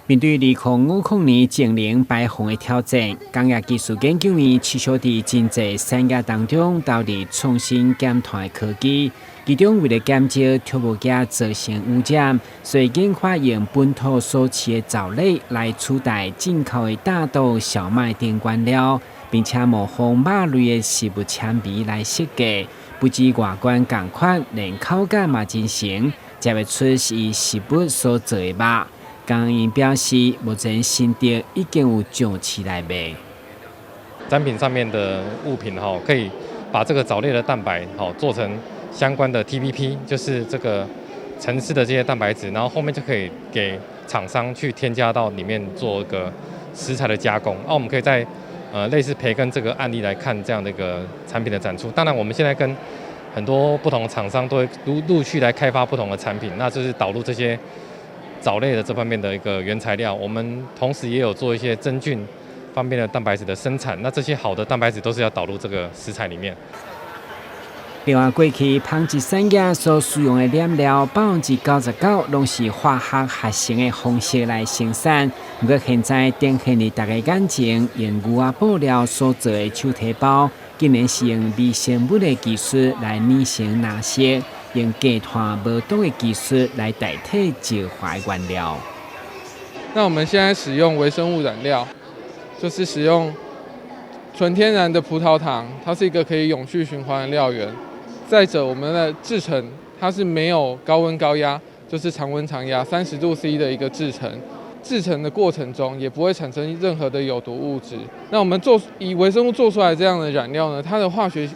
面对2050年净零排放的挑战，工业技术研究院持续伫真济产业当中投入创新减碳科技，其中为了减少畜牧业造成污染，所以研发用本土所饲的藻类来取代进口的大豆、小麦等原料，并且模仿肉类的食物纤维来设计，不止外观同款，连口感嘛真成，食得出是以食物所做的肉。工研表示，目前新竹已经有上市来卖。展品上面的物品可以把这个藻类的蛋白做成相关的 TPP， 就是这个城市的这些蛋白质，然后后面就可以给厂商去添加到里面做一个食材的加工。我们可以在类似培根这个案例来看这样的一个产品的展出。当然，我们现在跟很多不同的厂商都会陆续来开发不同的产品，那就是导入这些藻类的这方面的一个原材料。我们同时也有做一些真菌方面的蛋白质的生产，那这些好的蛋白质都是要导入这个食材里面。另外，过去纺织产业所使用的染料99%拢是化学合成的方式来生产，不过现在展现伫大家眼前用牛仔布料所做的手提包，竟然是用微生物的技术来染成蓝色，用低碳无毒的技术来代替石化原料。那我们现在使用微生物染料，就是使用纯天然的葡萄糖，它是一个可以永续循环的料源。再者，我们的制程它是没有高温高压，就是常温常压30度C 的一个制程。制程的过程中也不会产生任何的有毒物质。那我们以微生物做出来这样的染料呢，它的化学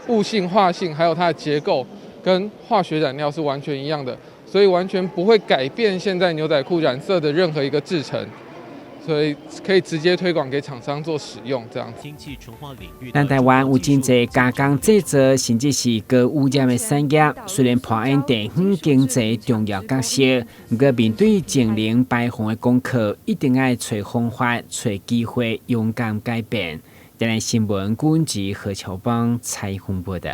物性、化性还有它的结构跟化学染料是完全一样的，所以完全不会改变现在牛仔裤染色的任何一个制程。所以可以直接推广给厂商做使用，这样子。咱台湾有真侪加工制造，甚至是高污染的产业，虽然扮演地方经济重要角色，不过面对净零排放的功课，一定要找方法、找机会，勇敢改变。今日新闻，古文何乔邦采访报道。